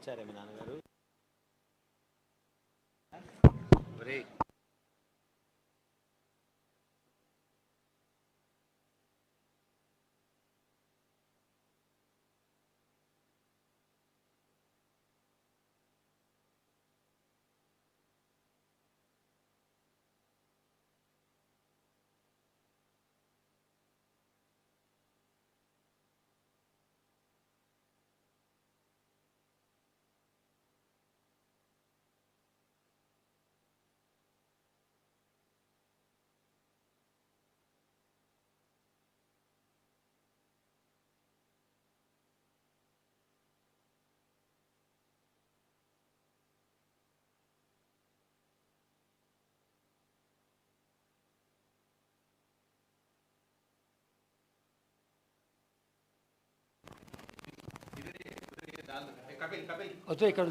వచ్చారే మీ నాన్నగారు? तो ఇక్కడ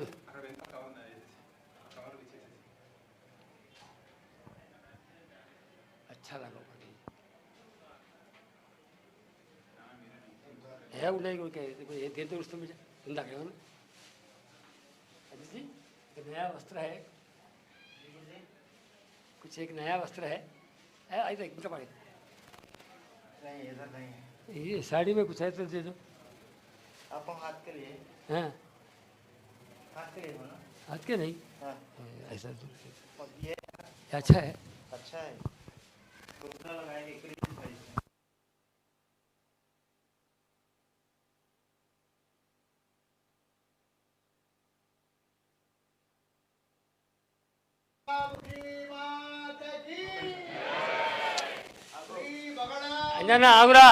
अच्छा लगा है उन्हें दे दो उसमें इंदा क्या जी नया वस्त्र है, कुछ एक नया वस्त्र है आई तो इनका पड़े नहीं, इधर नहीं है। ये साड़ी में कुछ है तो दे दो आप हाथ के लिए? हाँ हाथ के लिए हो ना? हाथ के नहीं, हाँ। ऐसा तो ये अच्छा है। अच्छा है, टोकरा लगाएंगे एक ना आगरा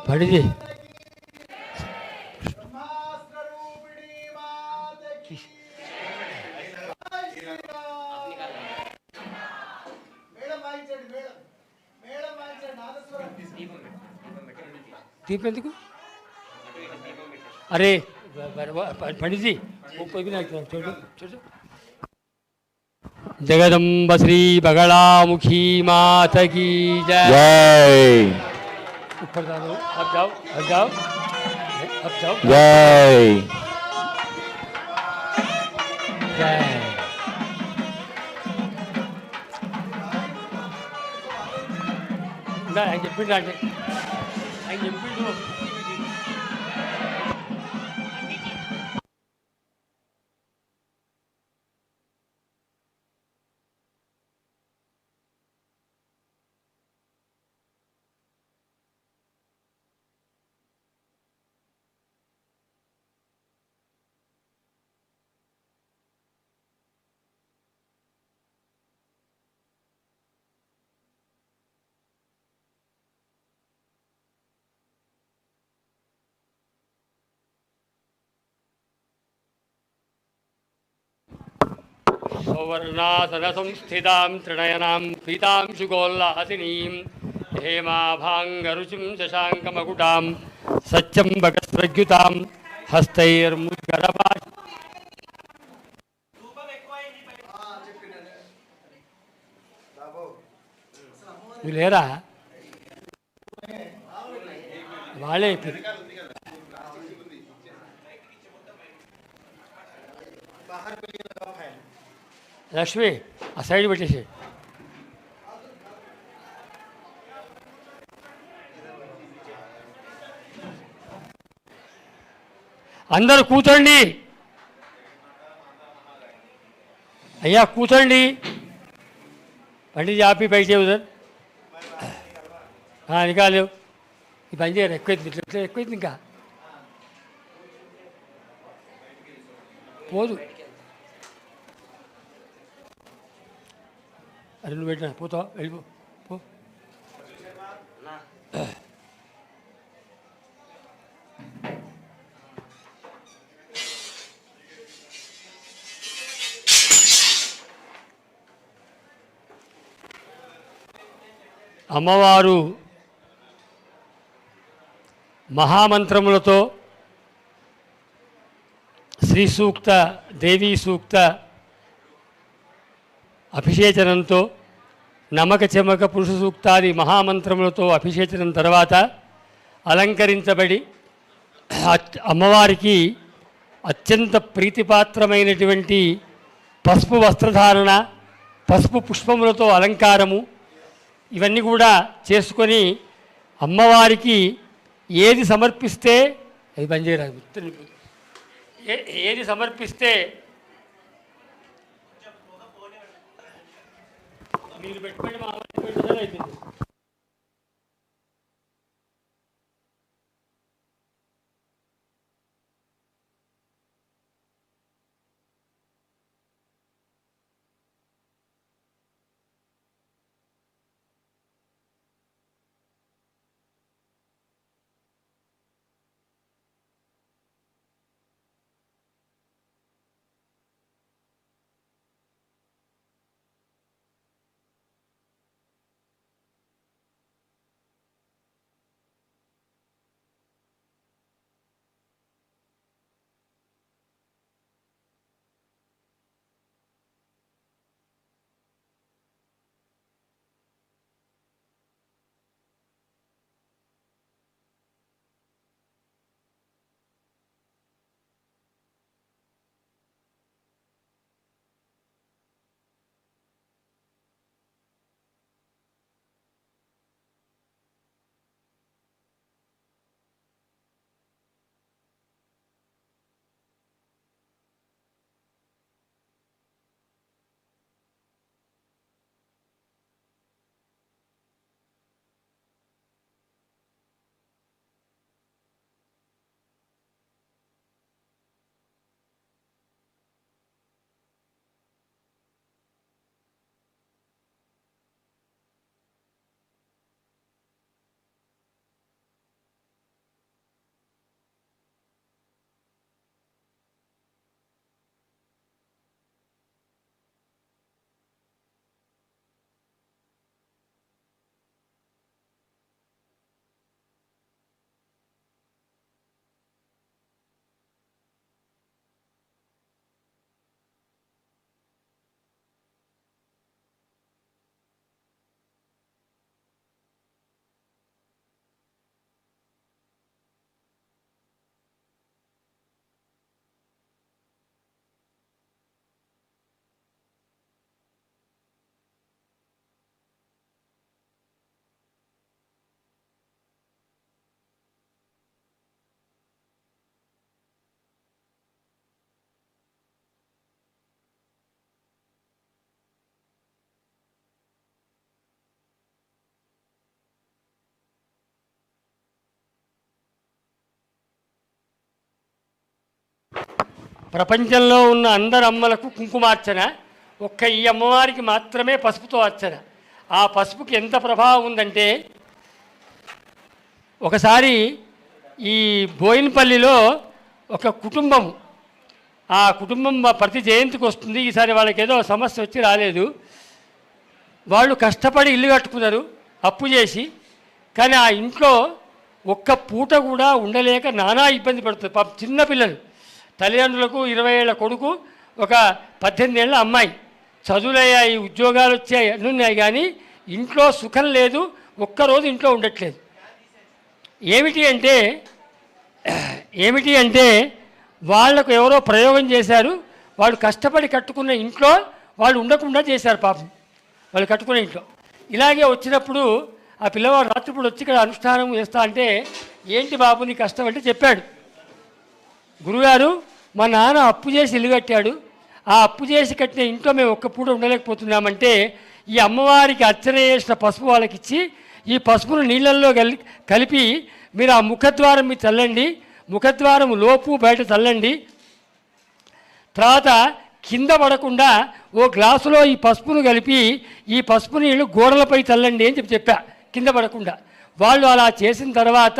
पढ़ी जी दीप ఎందుకు अरे पंडित जी वो कोई भी ना छोड़ो छोड़ो जगदम्ब श्री बगलामुखी माता की जय। ऊपर जाओ, अब जाओ, अब जाओ, अब जाओ। जय जय। ना आगे पिंड आगे पिंड हो। सौवर्णासनसंस्थितां त्रिनयनां पीतांशुगोल्लासिनीं हेमाभाङ्गरुचिं शशाङ्कमकुटां सच्चम्बकस्रग्युतां हस्तैर्मुद्गरपा लेरा वाले लक्ष्मी आ साइड बैठे से अंदर कूचंडी अय्या कूचंडी पंडित जी आप ही बैठे उधर हाँ निकालो पंजे ఎక్కువ ఇంకా పోదు अरे నువ్వు పెట్టినా పోతావా వెళ్ళిపో పో అమ్మవారు మహామంత్రములతో శ్రీ సూక్త దేవీ సూక్త అభిషేచనంతో నమక చెమక పురుష సూక్తాది మహామంత్రములతో అభిషేచనం తర్వాత అలంకరించబడి అమ్మవారికి అత్యంత ప్రీతిపాత్రమైనటువంటి పసుపు వస్త్రధారణ, పసుపు పుష్పములతో అలంకారము ఇవన్నీ కూడా చేసుకొని అమ్మవారికి ఏది సమర్పిస్తే అది బంజేరాదు ఏది సమర్పిస్తే మీరు పెట్టుకోండి మా అయిపోయింది. ప్రపంచంలో ఉన్న అందరు అమ్మలకు కుంకుమార్చన, ఒక్క ఈ అమ్మవారికి మాత్రమే పసుపుతో అర్చన. ఆ పసుపుకి ఎంత ప్రభావం ఉందంటే, ఒకసారి ఈ బోయినపల్లిలో ఒక కుటుంబం, ఆ కుటుంబం ప్రతి జయంతికి వస్తుంది. ఈసారి వాళ్ళకి ఏదో సమస్య వచ్చి రాలేదు. వాళ్ళు కష్టపడి ఇల్లు కట్టుకున్నారు అప్పు చేసి. కానీ ఆ ఇంట్లో ఒక్క పూట కూడా ఉండలేక నానా ఇబ్బంది పడుతుంది. చిన్నపిల్లలు, తల్లిదండ్రులకు 20 ఏళ్ళ కొడుకు, ఒక 18 ఏళ్ళ అమ్మాయి. చదువులయ్యాయి, ఉద్యోగాలు వచ్చాయి, అన్నీ ఉన్నాయి, కానీ ఇంట్లో సుఖం లేదు. ఒక్కరోజు ఇంట్లో ఉండట్లేదు. ఏమిటి అంటే వాళ్లకు ఎవరో ప్రయోగం చేశారు. వాళ్ళు కష్టపడి కట్టుకున్న ఇంట్లో వాళ్ళు ఉండకుండా చేశారు పాపం. వాళ్ళు కట్టుకునే ఇంట్లో ఇలాగే వచ్చినప్పుడు ఆ పిల్లవాడు రాత్రిపూట వచ్చి ఇక్కడ అనుష్ఠానం చేస్తా అంటే, ఏంటి బాబు నీ కష్టం అంటే చెప్పాడు, గురుగారు మా నాన్న అప్పు చేసి ఇల్లు కట్టాడు, ఆ అప్పు చేసి కట్టిన ఇంట్లో మేము ఒక్క పూట ఉండలేకపోతున్నామంటే, ఈ అమ్మవారికి అర్చన చేసిన పసుపు వాళ్ళకి ఇచ్చి, ఈ పసుపును నీళ్ళల్లో కలిపి మీరు ఆ ముఖద్వారం మీద చల్లండి, ముఖద్వారం లోపు బయట చల్లండి, తర్వాత కింద పడకుండా ఓ గ్లాసులో ఈ పసుపును కలిపి ఈ పసుపు నీళ్ళు గోడలపై చల్లండి అని చెప్పా, కింద పడకుండా. వాళ్ళు అలా చేసిన తర్వాత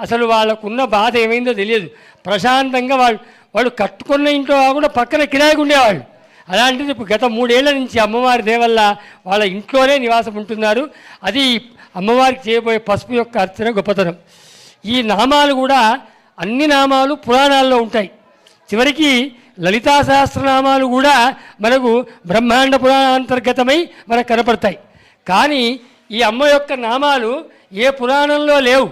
అసలు వాళ్ళకున్న బాధ ఏమైందో తెలియదు. ప్రశాంతంగా వాళ్ళు కట్టుకున్న ఇంట్లో కూడా పక్కన కిరాయికి ఉండేవాళ్ళు. అలాంటిది ఇప్పుడు గత 3 ఏళ్ల నుంచి అమ్మవారి దేవల్ల వాళ్ళ ఇంట్లోనే నివాసం ఉంటున్నారు. అది అమ్మవారికి చేయబోయే పసుపు యొక్క అర్చన గొప్పతనం. ఈ నామాలు కూడా అన్ని నామాలు పురాణాల్లో ఉంటాయి. చివరికి లలితా సహస్రనామాలు కూడా మనకు బ్రహ్మాండ పురాణాంతర్గతమై మనకు కనపడతాయి. కానీ ఈ అమ్మ యొక్క నామాలు ఏ పురాణంలో లేవు,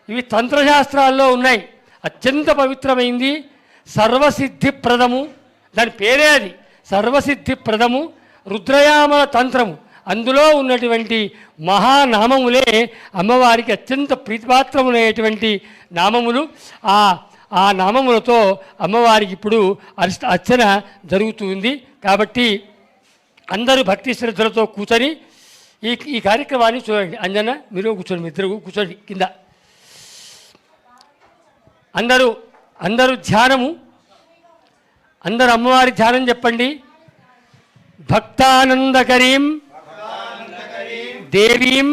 ఇవి తంత్రశాస్త్రాల్లో ఉన్నాయి. అత్యంత పవిత్రమైంది, సర్వసిద్ధిప్రదము. దాని పేరే అది, సర్వసిద్ధిప్రదము రుద్రయామల తంత్రము. అందులో ఉన్నటువంటి మహానామములే అమ్మవారికి అత్యంత ప్రీతిపాత్రములైనటువంటి నామములు. ఆ నామములతో అమ్మవారికి ఇప్పుడు అర్చన జరుగుతుంది. కాబట్టి అందరూ భక్తి శ్రద్ధలతో కూర్చొని ఈ కార్యక్రమాన్ని చూడండి. అంజన మీరు కూర్చోండి, మీ ఇద్దరు కూర్చోండి కింద. అందరూ ధ్యానము, అందరూ అమ్మవారి ధ్యానం చెప్పండి. భక్తానందకరీం దేవీం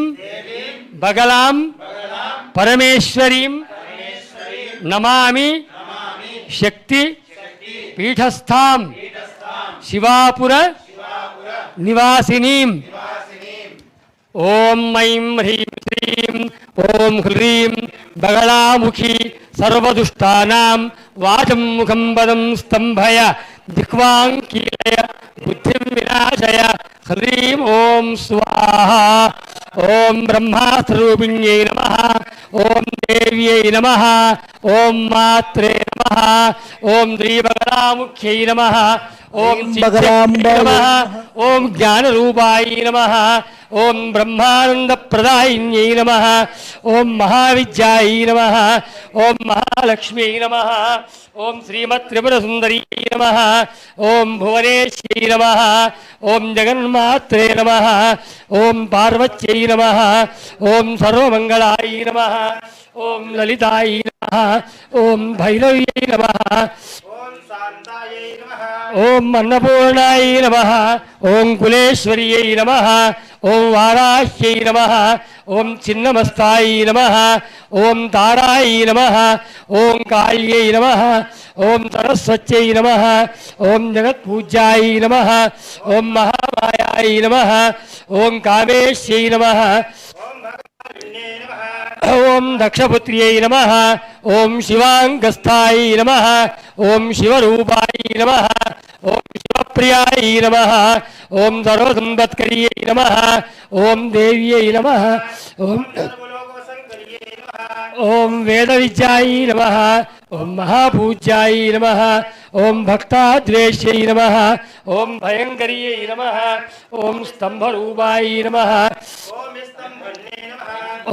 బగలాం పరమేశ్వరీం నమామి శక్తి పీఠస్థాం శివాపుర నివాసినీం. ఓం ఐం హ్రీం శ్రీం ఓం హ్రీం బగళాముఖి సర్వదుష్టానాం వాచం ముఖం పదం స్తంభయ దిక్వాంకీలయ బుద్ధిం వినాశయ. హ్రీం ఓం స్వాహా. ఓం బ్రహ్మాస్త్రరూపిణ్యై నమః. ఓం దేవ్యై నమః. ఓం మాత్రే నమః. ఓం శ్రీబగళాముఖ్యై నమః. ఓం చిత్తై నమః. ఓం జ్ఞానరూపాయ నమః. ఓం బ్రహ్మానందప్రదాయిన్యై నమః. ఓం మహావిద్యాయ నమః. ఓం మహాలక్ష్మ్యై నమః. ఓం శ్రీమత్త్రిపురసుందర్యై నమః. ఓం భువనేశ్యై నమః. ఓం జగన్మాత్రే నమః. ఓం పార్వత్యై నమః. ఓం సర్వమంగళాయ నమః. ఓం లలితాయ నమః. ఓం భైరవ్యై నమః. ఓం అన్నపూర్ణాయ నమః. ఓం కులేశ్వర్యై నమః. ఓం వారాహ్యై నమః. ఓం చిన్నమస్తాయ నమః. ఓం తారాయ నమః. ఓం కాళ్యై నమః. ఓం సరస్వత్యై నమః. ఓం జగత్పూజ్యాయ నమః. ఓం మహామాయాయ నమః. ఓం కామేశ్యై నమః. ఓం దక్షపుత్ర్యై నమః. ఓం శివాంగస్థాయ నమః. ఓం శివరూపాయ నమః. ఓం శివప్రియాయ నమః. ఓం సర్వసంపత్కర్యై నమః. ఓం దేవ్యై నమః. ఓం వేద విద్యాయ నమః. ఓం మహాపూజ్యాయ నమః. ఓం భక్తాద్వేష్యై నమః. ఓం భయంకర్యై నమః. ఓం స్తంభరూపాయ నమః.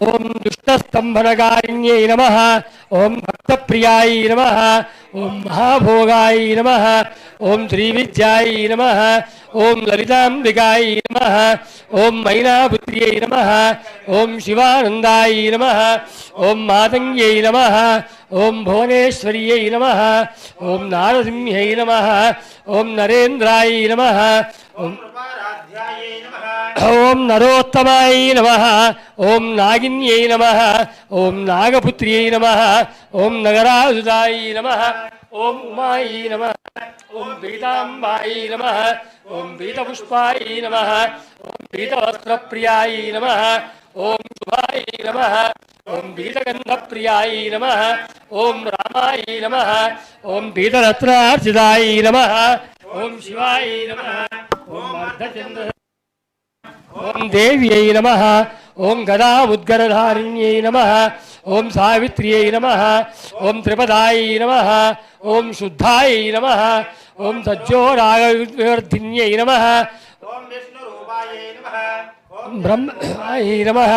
ఓం దుష్టస్తంభనకారిణ్యై నమః. ఓం భక్తప్రియాయ నమః. ఓం మహాభోగాయ నమః. ఓం శ్రీవిద్యాయ నమః. ఓం లలితాంబికాయ నమః. ఓం మైనాపుత్ర్యై నమః. ఓం శివానందాయ నమః. ఓం మాతంగ్యై నమః. ఓం భువనేశ్వర్యై నమః. ఓం నారసింహ్యై నమః. ఓం నరేంద్రాయ నమః. ఓం నరోత్తమాయ నమః. ఓం నాగిన్యై నమః. ఓం నాగపుత్ర్యై నమః. ఓం నగరాజుదాయ నమః. ఓం ఉమాయ నమః. ఓం పీతాంబాయ నమః. ఓం పీతపుష్పాయ నమః. ఓం పీతవస్త్రప్రియాయ నమః. ఓం శుభాయ నమః. ఓం పీతగంధప్రియాయ నమః. ఓం రామాయ నమః. ఓం పీతరత్నార్చితాయ నమః. ఓం శివాయ నమః. ఓం అర్ధచంద్ర. ఓం దేవ్యై నమః. ఓం గదాముద్గరధారిణ్యై నమః. ఓం సావిత్ర్యై నమః. ఓం త్రిపదాయ నమః. ఓం శుద్ధాయ నమః. ఓం సజ్జోరాగవివర్ధిన్యై నమః. బ్రహ్మాయ నమః.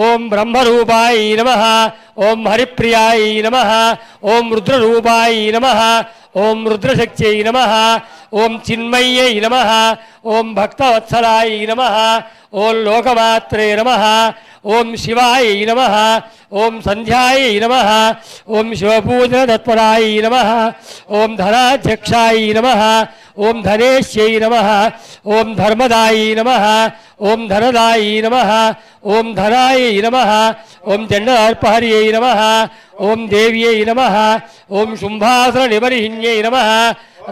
ఓం బ్రహ్మరూపాయ నమః. ఓం హరిప్రియాయ నమః. ఓం రుద్రరూపాయ నమః. ఓం రుద్రశక్త్యై నమః. ఓం చిన్మయ్యై నమః. ఓం భక్తవత్సలాయ నమః. ఓం లోకమాత్రే నమః. ఓం శివాయ నమః. ఓం సంధ్యాయ నమః. ఓం శివపూజనతత్పరాయ నమః. ఓం ధనాధ్యక్షాయ నమః. ఓం ధనేశ్యై నమః. ఓం ధర్మదాయ నమః. ఓం ధనదాయ నమః. ఓం ధనాయ నమః. ఓం జండార్పహర్యై నమః. ఓం దేవ్యై నమః. ఓం శుంభాసుర నిబర్హిణ్యై నమః.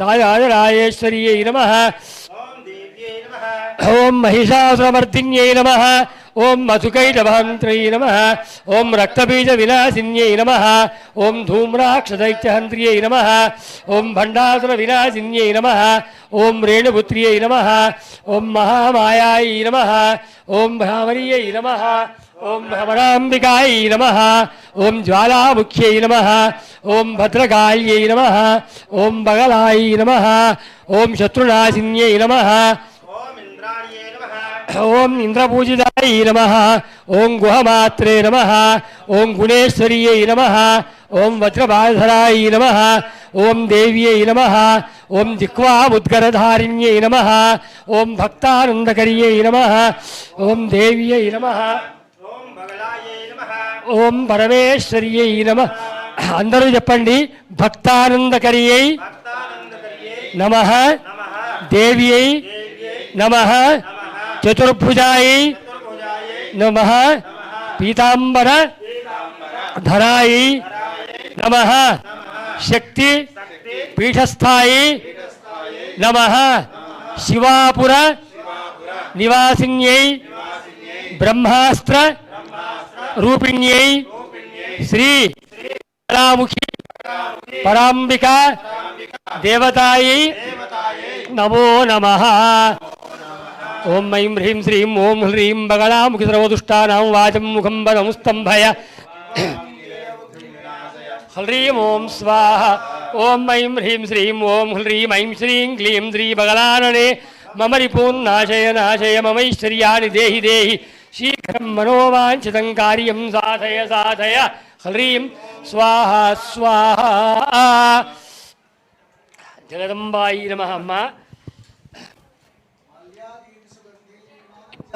రాజరాజేశ్వర్యై నమః. ఓం మహిషాసురమర్దిన్యై నమః. ఓం మధుకైటభాంత్రై నమః. ఓం రక్తబీజ వినాశిన్యై నమః. ఓం ధూమ్రాక్షదైత్యహంత్ర్యై నమః. ఓం భండాసుర వినాశిన్యై నమః. ఓం రేణుపుత్ర్యై నమః. ఓం మహామాయాయ నమః. ఓం భ్రామర్యై నమః. ఓం భ్రమరాంబికాయ నమః ఓం జ్వాలాముఖ్యై నమః ఓం భద్రకాళ్యై నమః ఓం బగలాయ నమః ఓం శత్రునాశిన్యై నమః ఓం ఇంద్రాణ్యే నమః ఓం ఇంద్రపూజితాయ నమః ఓం గుహమాత్రే నమః ఓం గుణేశ్వర్యై నమః ఓం వజ్రబాధరాయ నమః ఓం దేవ్యై నమః ఓం జిహ్వాముద్గరధారిణ్యై నమః ఓం భక్తానందకర్యై నమః ఓం దేవ్యై నమః ఓం బగలాయే నమః ఓం పరమేశ్వర్యై నమః. అందరూ చెప్పండి. భక్తానందకర్యై భక్తానందకర్యే నమః నమః దేవ్యై దేవ్యే నమః నమః చతుర్భుజాయై చతుర్భుజాయే నమః పీతాంబర ధరాయై నమః శక్తి శక్తి పీఠస్థాయి నమః శివాపుర నివాసిన్యై బ్రహ్మాస్త్ర రూపిణ్యై శ్రీ కళాముఖి పరాంబిక దేవతాయై నమో నమః. ఓం ఐం హ్రీం శ్రీం ఓం హ్రీం బగళాముఖి సర్వదుష్టానాం వాచం ముఖం పదం స్తంభయ హ్రీం ఓం స్వాహ. ఓం ఐం హ్రీం శ్రీం ఓం హ్రీం ఐం శ్రీం క్లీం శ్రీ బగళాననే మమ రిపూన్నాశయ నాశయ మమైశ్వర్యాన్ని దేహి దేహి శీఘ్రం మనోవాంఛితం కార్యం సాధయ సాధయ హ్రీం స్వాహ స్వాహ. జగదంబాయి నమః. అమ్మ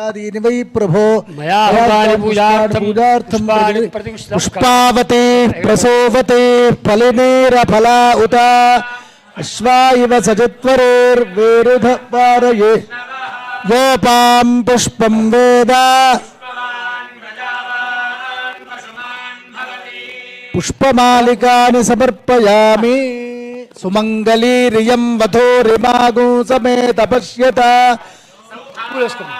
ఆదీని వై ప్రభో మయా భూతాని పూజార్థం పూజార్థం పుష్పాణి ప్రతిష్ఠితం పుష్పావతే ప్రసోవతే ఫలినేర ఫలా ఉత అశ్వా ఇవ సజత్వరేర్వేరుధ పారయే యోపాం పుష్పం వేద పుష్పమాలికాని సమర్పయామి సుమంగళీరియం వధోరిమాగు సమేత పశ్యత వేసుకోండి.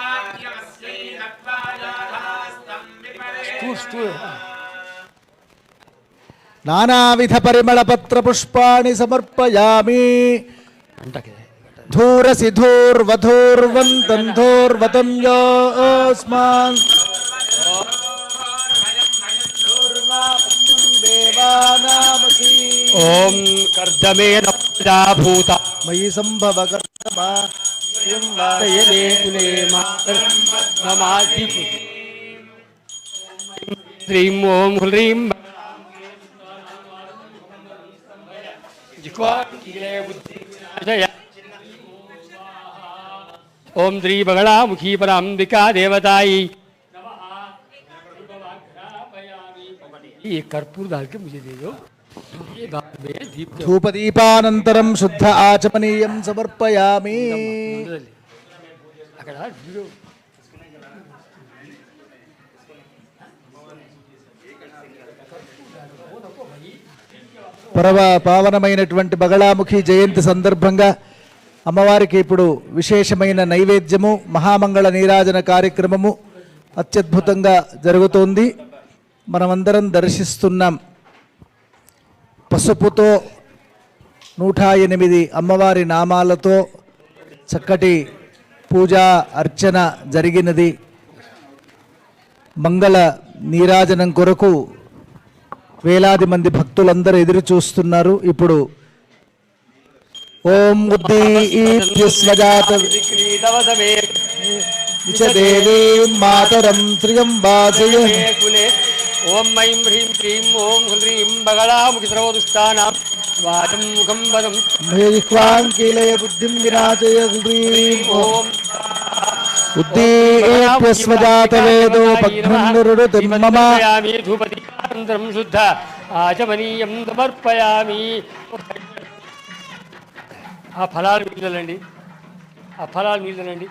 స్టూల్. నానావిధ పరిమళ పత్ర పుష్పాణి సమర్పయామి అంటకే ధూరసి ధూర్వధూర్వంతం ధూర్వతం యోస్మాన్ దేవానామసి ఓం కర్దమేన ప్రజాభూత మయి సంభవ కర్తమా తయనే కులే మాతర్మాది శ్రీం ఓం హ్రీం ఓం శ్రీ బగళాముఖీ పరాంబికా దేవతాయి. ये कर्पूर डाल के मुझे दे दो. ये बाद में दीप के ధూపదీపానంతరం శుద్ధ ఆచమనీయం సమర్పయామి అక్కడ వీడియో పరవ పావనమైనటువంటి బగళాముఖి జయంతి సందర్భంగా అమ్మవారికి ఇప్పుడు విశేషమైన నైవేద్యము మహామంగళ నీరాజన కార్యక్రమము అత్యద్భుతంగా జరుగుతోంది. మనమందరం దర్శిస్తున్నాం. పసుపుతో 108 అమ్మవారి నామాలతో చక్కటి పూజా అర్చన జరిగినది. మంగళ నీరాజనం కొరకు వేలాది మంది భక్తులందరూ ఎదురు చూస్తున్నారు. ఇప్పుడు ఓం ఉద్దీప్యస్వజాత దేవీం మాతరం శ్రియం వాసయ కులే ఓం ఐం హ్రీం క్లీం ఓం హ్రీం బగళాముఖి సర్వదుష్టానాం వాచం ముఖం పదం మేఘ్వాంకిలయ బుద్ధిం విరాజయ హ్రీం ఓం ఓం ఉద్దీప్యస్వజాత వేదోపఘ్నం మమ ధూపదీపానంతరం శుద్ధ ఆచమనీయం సమర్పయామి. ఆ ఫలాలు నీళ్ళండి, ఆ ఫలాలు నీళ్ళనండి.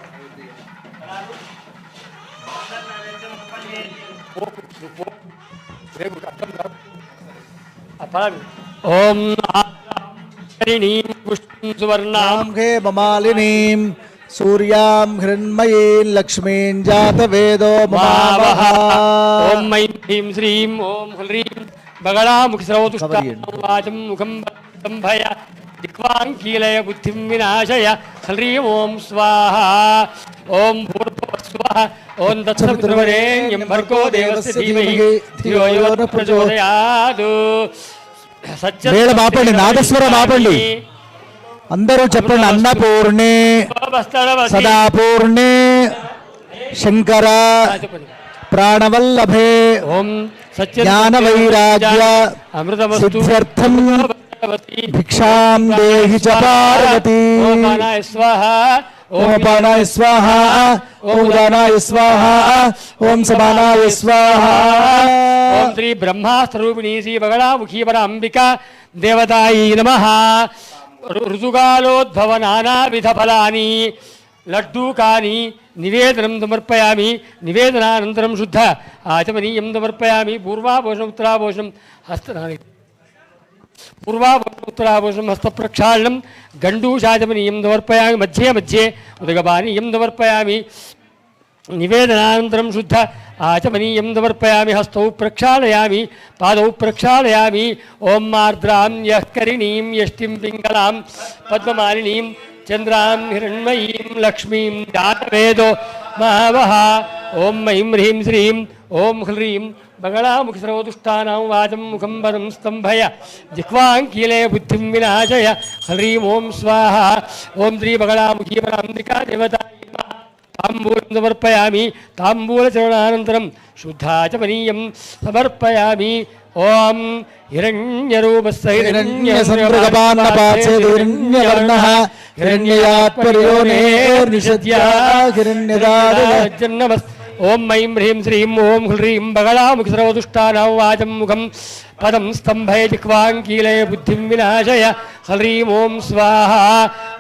ఆ ఫలాలు ఓం పుష్పం సువర్ణాం హే మమాలినీం సూర్యాం హిరణ్మయీం లక్ష్మీం జాత వేదో మమావహ. ఓం ఐం హ్రీం శ్రీం ఓం హ్రీం బగళాముఖి సర్వదుష్టానాం వాచం ముఖం సంభయ జిహ్వాంకీలయ బుద్ధిం వినాశయ హ్రీం ఓం స్వాహ. ఓం భూర్భువస్వః ఓం తత్సవితుర్వరేణ్యం భర్గో దేవస్య ధీమహి ధియో యో నః ప్రచోదయాత్. మేళం ఆపండి, నాదస్వరం ఆపండి. అందరూ చెప్పండి. అన్నపూర్ణే సదాపూర్ణే శంకర ప్రాణవల్లభే ఓం జ్ఞాన వైరాగ్య సిద్ధ్యర్థం భిక్షాం దేహి చ పార్వతీ. ఓమానాయ స్వాహ. ఓం అపానాయ స్వాహ, ఓం ఉదానాయ స్వాహ, ఓం సమానాయ స్వాహ. ఓం శ్రీ బ్రహ్మాస్త్రూపిణీ శ్రీ బగళాముఖీ పర అంబికా దేవతాయై నమః. ఋతుకాలోద్భవ నానావిధ ఫలాని లడ్డూకాని నివేదనం సమర్పయామి. నివేదనానంతరం శుద్ధ ఆచమనీయం సమర్పయామి. పూర్వాభూషణం ఉత్తరాభూషణం పూర్వాభూషణం హస్తప్రక్షాళనం గండూషాచమనీయం సమర్పయామి. మధ్యే మధ్యే ఉదగపానీయం సమర్పయామి. నివేదనానంతరం శుద్ధ ఆచమనీయం సమర్పయామి. హస్తౌ ప్రక్షాళయామి, పాదౌ ప్రక్షాళయామి. ఓం ఆర్ద్రాం యః కరిణీం యష్టిం పింగళాం పద్మమాలినీం చంద్రాం హిరణ్మయీం లక్ష్మీం జాతవేదో మహావహ. ఓం ఐం హ్రీం శ్రీం ఓం హ్రీం బగళాముఖి సర్వదుష్టానాం వాచం ముఖం పదం స్తంభయ జిహ్వాంకీలే బుద్ధిం వినాశయ హ్రీం ఓం స్వాహ. ఓం శ్రీ బగళాముఖీ పరాంబికా దేవతాయై నమః. తాంబూలం సమర్పయామి. తాంబూలచరణానంతరం శుద్ధాచమనీయం సమర్పయామి. ఓం హిరణ్యరూపస్య హిరణ్యసంద్రగపాన్నపాచేదిరణ్యవర్ణః హిరణ్యయాత్పర్యోనేర్నిషద్యా హిరణ్యదారుజన్నమస్. ఓం ఐం హ్రీం శ్రీం ఓం హ్రీం బగళాముఖి సర్వదుష్టానాం వాచం ముఖం పదం స్తంభయ జిహ్వాంకీలయ బుద్ధిం వినాశయ హ్రీం ఓం స్వాహ.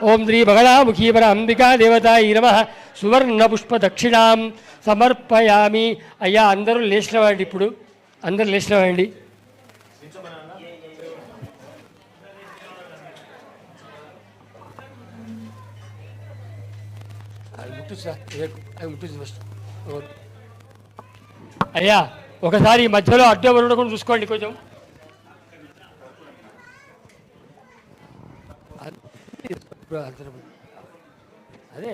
ఓం శ్రీ బగళాముఖీ పర అంబికా దేవతాయై నమః. సువర్ణ పుష్ప దక్షిణాం సమర్పయామి. అయ్యా అందరూ లేచినవాడి, ఇప్పుడు అందరూ లేచినవాడి. అయ్యా ఒకసారి మధ్యలో అడ్డు ఉండకుండా చూసుకోండి కొంచెం. అదే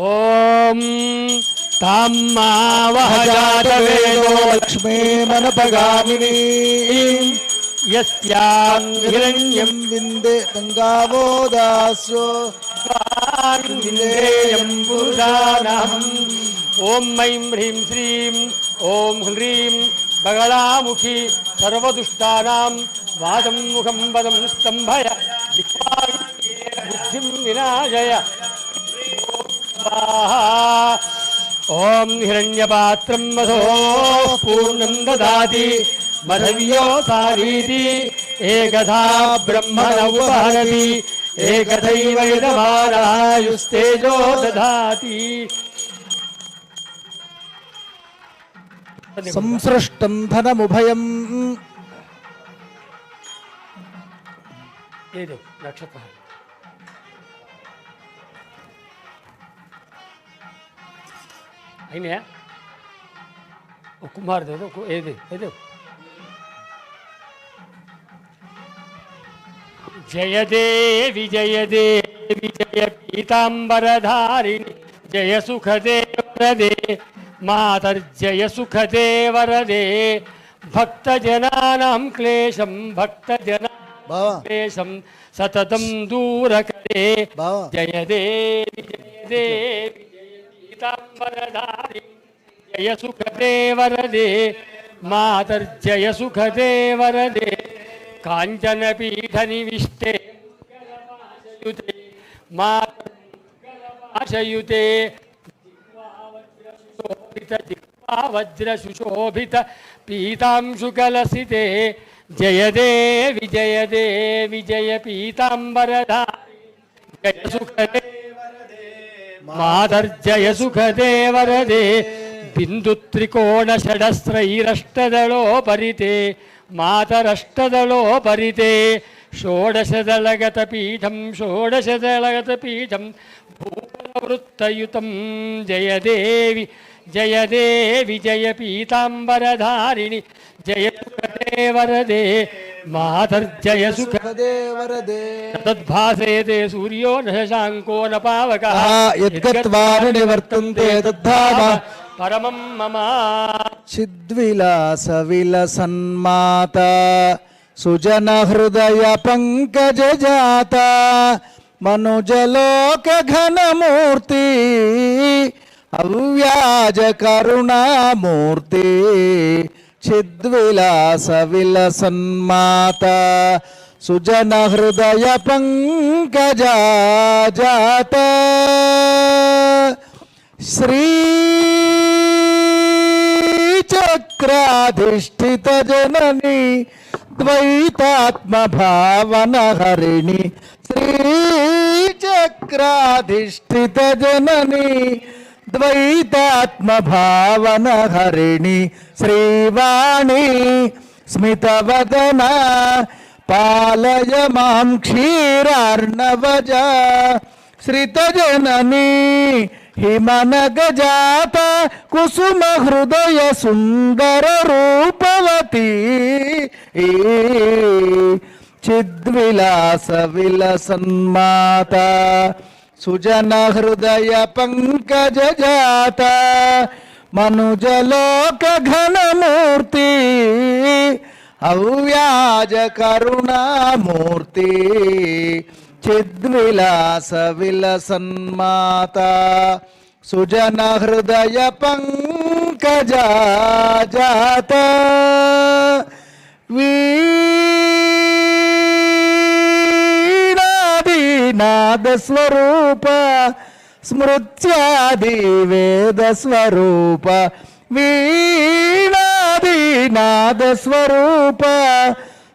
ఓం తామ్మావహజాతవేదో లక్ష్మీ మనపగామిని యస్యాం హిరణ్యం విందే గంగావోదాస్యో విందేయం పురుషానహం. ఓం ఐం హ్రీం శ్రీం ఓం హ్రీం బగళాముఖి సర్వదుష్టానాం వాదం ముఖం పదం స్తంభయ బుద్ధిం వినాశయ. ఓం హిరణ్యపాత్రం మధో పూర్ణం దదాతి మధవ్యోసారీతి ఏకథా బ్రహ్మణ ఉపహరతి ఏకథైవ యజమానాయుస్తేజో దదాతి. సంసృష్టం ధనముభయం ఏదో నక్షత్రం అయినా ఒక కుమారుడు ఏది ఏదో జయదేవి జయదేవి జయ పీతాంబరధారిణి జయ సుఖదే వరదే మాతర్జయ సుఖదే వరదే భక్తజనానాం క్లేశం క్లేశం సతతం దూరకరే జయదేవి జయదేవి పీతాంబరధారిణి జయ సుఖదే వరదే మాతర్జయ సుఖదే వరదే కాంచనపీఠ నివిష్టే మాతయుతే వజ్ర సుశోభిత పీతాంశుకలసితే జయదేవి జయదేవి జయ పీతాంబరధారి జయ సుఖదే మాతర్జయ సుఖదే వరదే బిందు త్రికోణ షడస్త్రైరష్టదళోపరితే మాతరష్టదళోపరితే షోడశదళగత పీఠం భూపలవృత్తయుతం జయదేవి జయదేవి జయ పీతాంబరధారిణి జయ సుఖదే వరదే మాతర్జయ సుఖదే వరదే తద్భాసేతే సూర్యో న శశాంకో న పావకః యద్గత్వా నివర్తంతే తద్ధామ పరమం మమ. చిద్విలాస విలసన్మాత సుజన హృదయ పంకజ జాత మనుజలోక ఘనమూర్తి అవ్యాజ కరుణామూర్తి చిద్విలాస విలసన్మాత సుజన హృదయ పంకజ జాత శ్రీ చక్రాధిష్ఠిత జనని ద్వైతాత్మ భావన హరిణి శ్రీ చక్రాధిష్ఠిత జనని ద్వైతాత్మ భావన హరిణి శ్రీవాణి స్మితవదన పాలయ మాం క్షీరార్ణవజ శ్రితజనని హిమనగజాత కుసుమ హృదయ సుందర రూపవతి చిద్విలాస విలసన్మాత సుజన హృదయ పంకజ జాత మనుజలోక ఘనమూర్తి అవ్యాజ కరుణామూర్తి చిద్విలాస విలసన్మాత సుజన హృదయ పంకజ జాత వీణాదినాద స్వరూప స్మృత్యాది వేద స్వరూప వీణాదినాద స్వరూప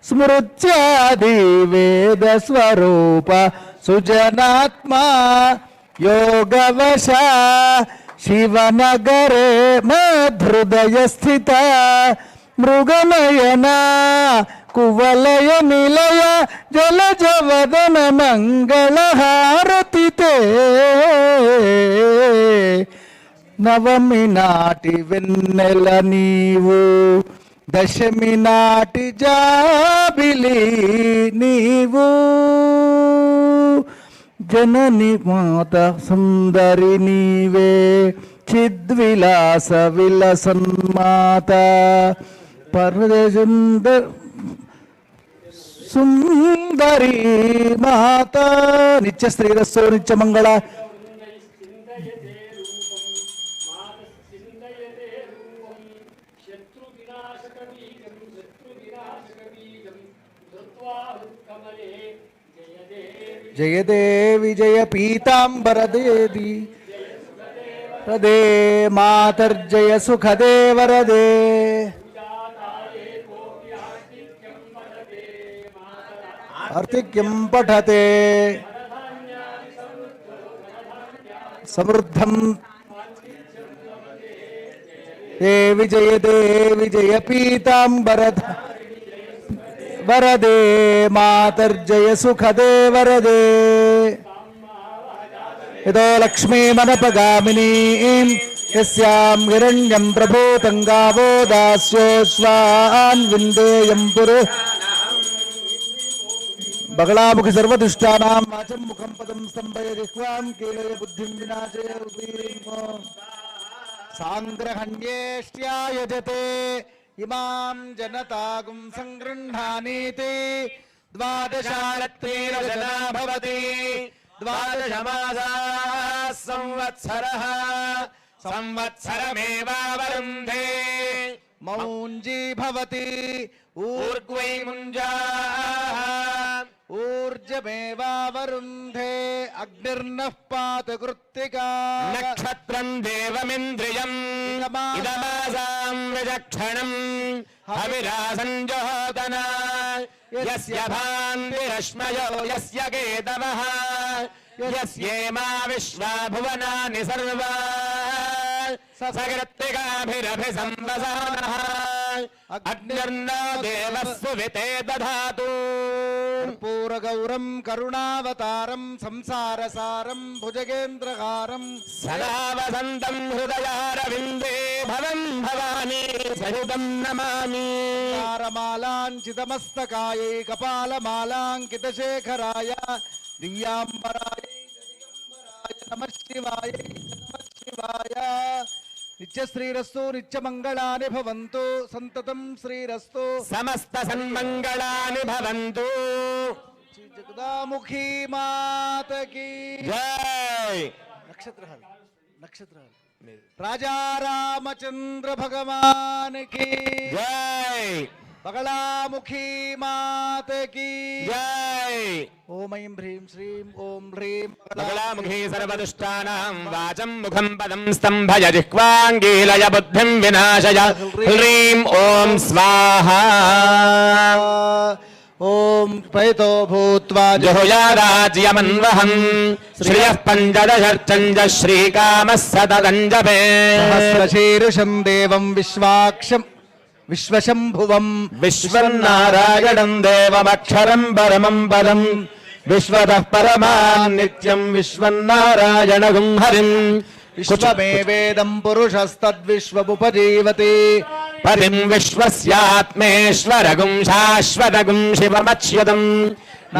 స్మృత్యాది వేద స్వరూప సుజనాత్మా యోగవశ శివనగరే మధృదయ స్థిత మృగనయన కువలయ నిలయ జలజవదన మంగళహారతి నవమి నాటి వెన్నెల నీవు దశమి నాటి జాబిలి నీవు జనని మాత సుందరి నీవే చిద్విలాస విలసన్మాత పరదేశుంద సుందరి మాత నిత్య శ్రీరస్సు నిత్య మంగళ జయదేవి జయ పీతాంబరదేది హృదే మాతర్జయ సుఖదే వరదే ఆర్తిక్యం పఠతే సమృద్ధం దేవి జయ పీతాంబరద వరదే మాతర్జయ సుఖదే వరదే యదో లక్ష్మీమనపగామినీం యస్యాం హిరణ్యం ప్రభూతం గావో దాస్యోస్వాన్ విందేయం పురు బగళాముఖి సర్వదుష్టానాం వాచం ముఖం పదం స్తంభయ జిహ్వాం కీలయ బుద్ధిం వినాశయ సాంగ్రహణ్యేష్ట్యాయజతే ఇమాం జనతాగుం సంగృహ్ణానీతి ద్వాదశాలత్రీరజనా భవతి ద్వాదశమాసాః సంవత్సరः సంవత్సరమేవావరుంధే మౌంజీ భవతి ఊర్గ్వై ముంజాః ఊర్జమేవావరుంధే అగ్నిర్నః పాతు కృత్తికా నక్షత్రం దేవమింద్రియం ఇదమాసాం విచక్షణం హవిరాసంజోతన యస్య భాన్విరశ్మయో యస్య కేతవః యస్యేమా విశ్వా భువనాని సర్వా సకృత్తికాభిరభిసంవసానః అగ్నిర్నో దేవస్సు వితే దధాతు పూరగౌరం కరుణావతారం సంసారసారం భుజగేంద్రహారం సదా వసంతం హృదయారవిందే భవం భవానీ సహితం నమామి హారమాలాంచితమస్తకాయై కపాలమాలాంకితశేఖరాయ దివ్యాంబరాయ నమః శివాయ నమః శివాయ నిత్యశ్రీరస్తు నిత్యమంగళాని భవంతు సంతతం శ్రీరస్తు సమస్త సన్మంగళాని భవంతు శ్రీ జగదాముఖీ మాతకి జై నక్షత్రాలు రాజా రామచంద్ర భగవానికి జై బగళాముఖీ మాతకి జై ఓం ఐం హ్రీం శ్రీం ఓం హ్రీం బగళాముఖీ సర్వదుష్టానాం వాచం ముఖం పదం స్తంభయ జిహ్వాంగీలయ బుద్ధిం వినాశయ హ్రీం ఓం స్వాహా ఓం పైతో భూత్వా జహుయారాజ్యమన్వహం శ్రియః పంచదశర్చంజ శ్రీకామः సతదంజపే సహస్రశీర్షం దేవం విశ్వాక్షం విశ్వశంభువం విశ్వన్నారాయణం దేవమక్షరం పరమం పదం విశ్వతః పరమాన్ నిత్యం విశ్వన్నారాయణగుం హరిం విశ్వమేవేదం పురుషస్తద్విశ్వముపజీవతి పరిం విశ్వస్యాత్మేశ్వరగుం శాశ్వతగుం శివమచ్యుతం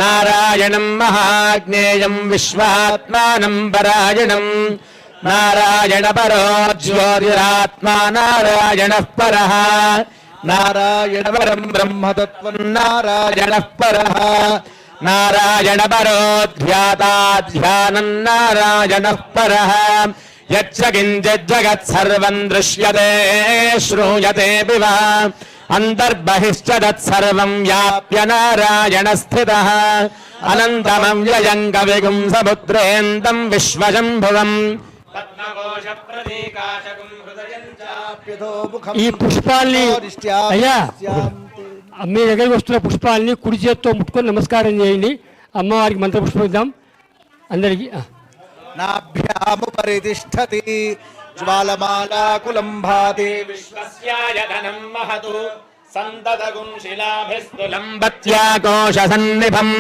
నారాయణం మహాజ్ఞేయం విశ్వాత్మానం పరాయణం నారాయణ పరో జ్యోతిరాత్మా నారాయణః పరః నారాయణ పరం బ్రహ్మతత్వం నారాయణః పరః నారాయణ పరో ధ్యాతాధ్యానం నారాయణః పరః యచ్చ కించిజ్జగత్సర్వం దృశ్యతే శ్రూయతేపి వా అంతర్బహిశ్చ తత్సర్వం వ్యాప్య నారాయణ స్థితః అనంతమవ్యయం కవిగుం సముద్రేంతం విశ్వశంభువం పద్మకోశ ప్రతీకాశకం హృదయం చాప్యతో ఈ పుష్పాల్ని అయ్యా మీ దగ్గరికి వస్తున్న పుష్పాలని కుడి చేత్తో ముట్టుకొని నమస్కారం చేయండి. అమ్మవారికి మంత్రపుష్పం ఇద్దాం అందరికీ. నాభ్యాముపరితిష్ఠతి జ్వాలమాలాకులం భాతి విశ్వస్యాయతనం మహతు సంతతగుం శిలాభిస్తులంబత్యాకోశ సన్నిభం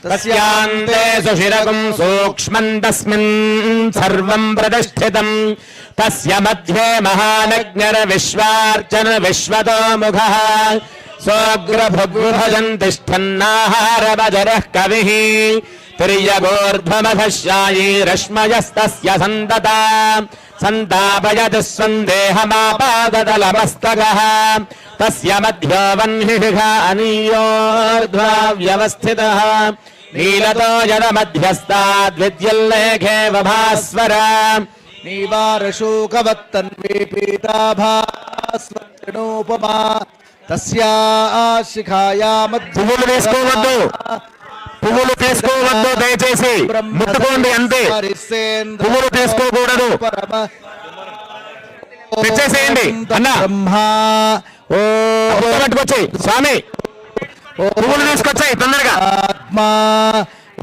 తస్యాంతే సుశిరగుం సూక్ష్మం తస్మిన్ సర్వం ప్రతిష్ఠితం తస్య మధ్యే మహానజ్ఞర విశ్వార్చన విశ్వతో ముఖః సోగ్రభృగ్భుభజన్ తిష్టన్నాహారభజరః కవిః తిర్యగోర్ధ్వమధశాయీ రశ్మయస్తస్య సంతతా సంతాపయతి స్వందేహమాపాదతలమస్తకః తస్య మధ్యో వహ్నిషిఖ అనీయోర్ధ్వా వ్యవస్థితః నీలతో జలమధ్యస్థాద్విద్యుల్లేఖేవ భాస్వర నీవారశోకవత్తన్వే పీతాభాస్వనోపమా తస్యా శిఖాయా పువ్వులు వేసుకోవద్దు, పువ్వులు తీసుకోవద్దు, దయచేసి ముట్టుకోండి అంతే. పువ్వులు తీసుకోకూడదు, తెచ్చేసేయండి అన్న. బ్రహ్మా ఓ పట్టుకొచ్చి స్వామి పువ్వులు తీసుకొచ్చాయి తొందరగా. ఆత్మా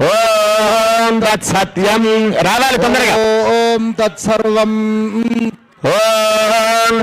ఓం తత్సత్యం రావాలి తొందరగా. ఓం తత్సర్వం ఓం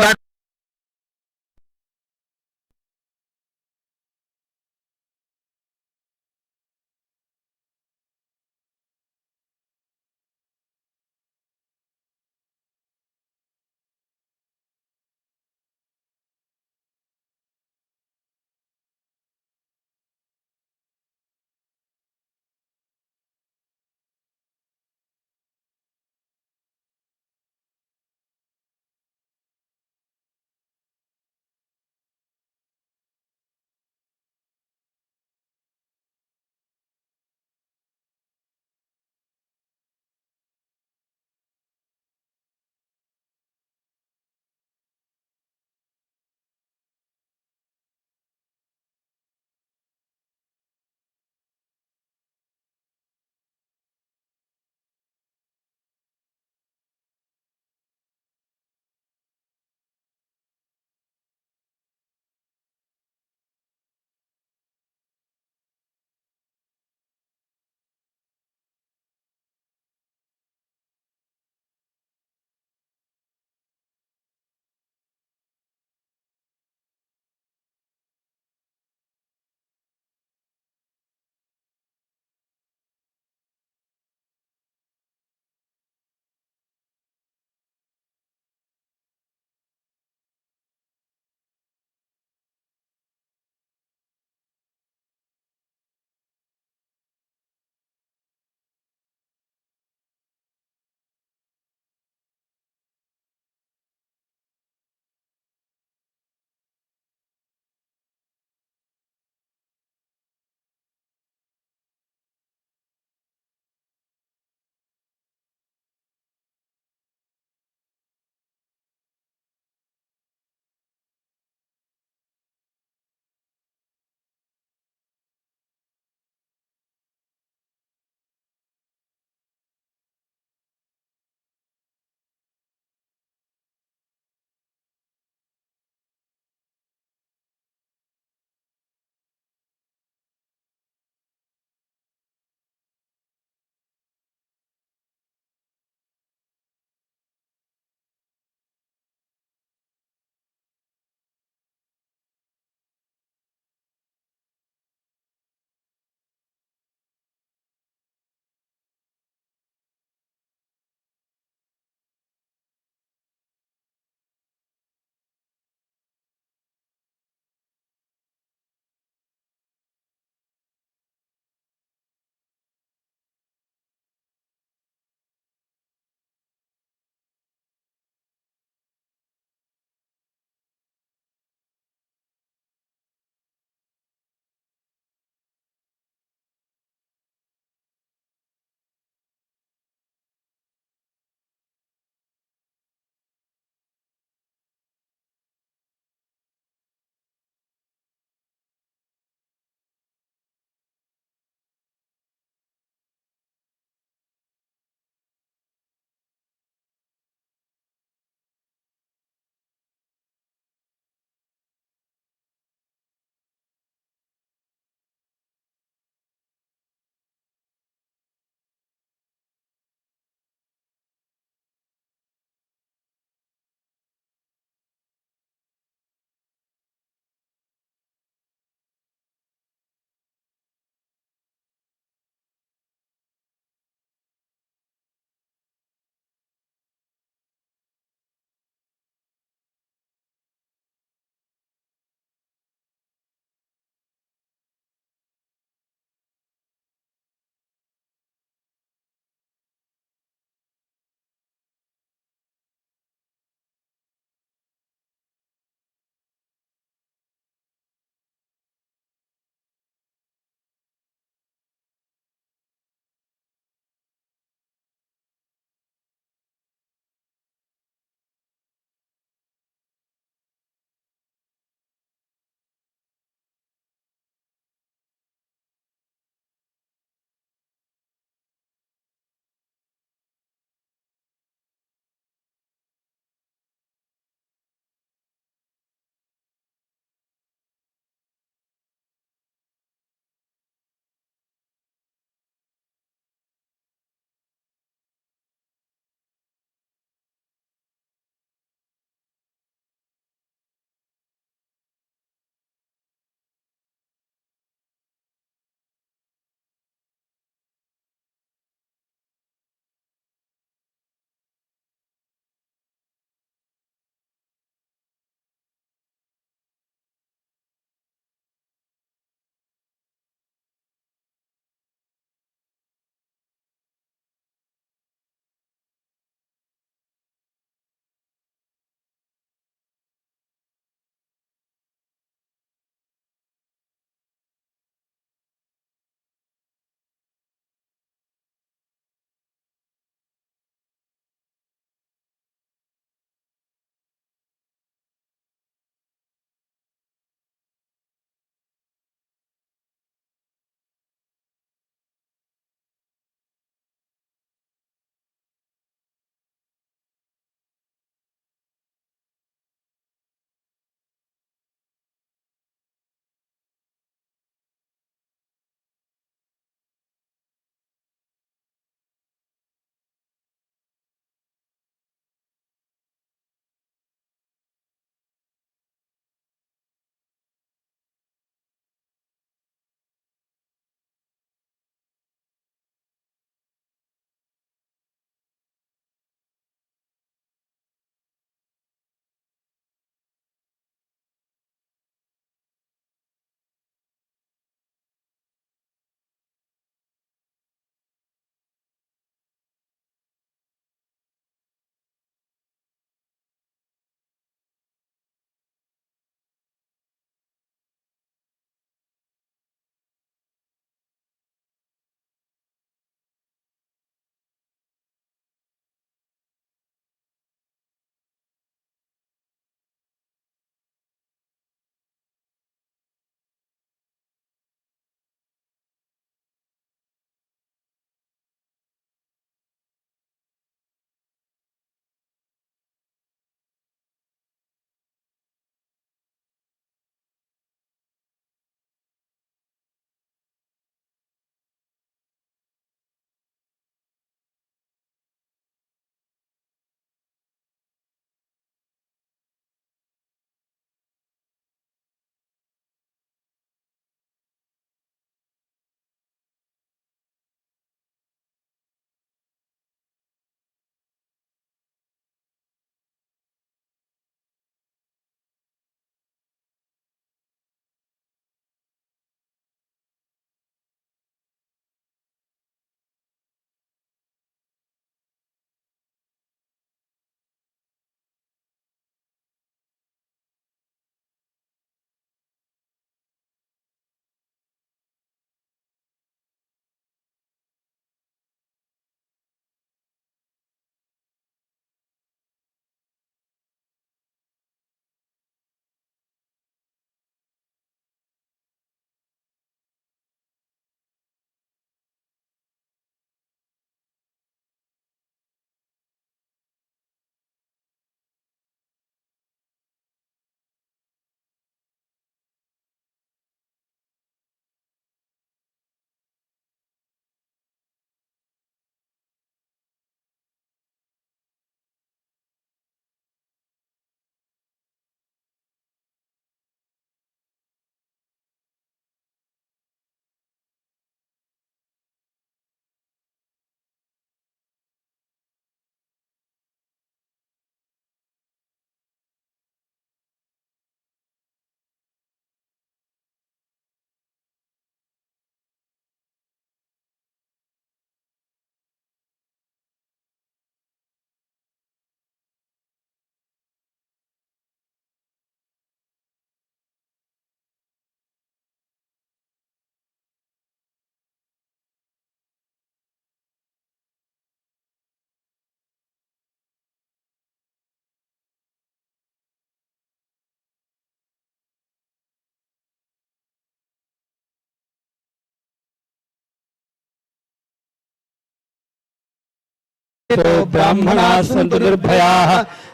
బ్రాహ్మణాः సంతు నిర్భయాः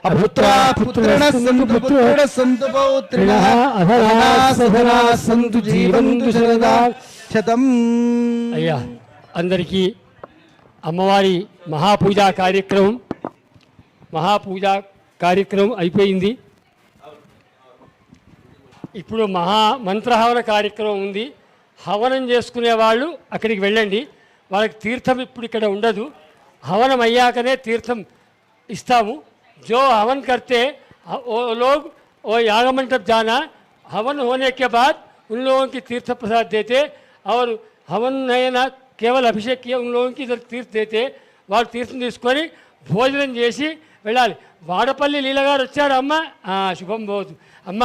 అపుత్రాः పుత్రిణः సంతు పుత్రిణः సంతు పౌత్రిణः అధనాः సధనాः సంతు జీవంతు శతం. అయ్యా అందరికీ అమ్మవారి మహాపూజా కార్యక్రమం అయిపోయింది. ఇప్పుడు మంత్రహవన కార్యక్రమం ఉంది. హవనం చేసుకునే వాళ్ళు అక్కడికి వెళ్ళండి. వాళ్ళకి తీర్థం ఇప్పుడు ఇక్కడ ఉండదు. हवन अय्याकने तीर्थम इस्तामु. जो हवन करते वो लोग वो याग मंडप जाना, हवन होने के बाद उन लोगों की तीर्थ प्रसाद देते और हवन नहीं ना केवल अभिषेक किया उन लोगों की तीर्थ देते. వాళ్ళు తీర్థం తీసుకొని భోజనం చేసి వెళ్ళాలి. వాడపల్లి లీల గారు వచ్చారు. అమ్మ శుభం భవతు. అమ్మ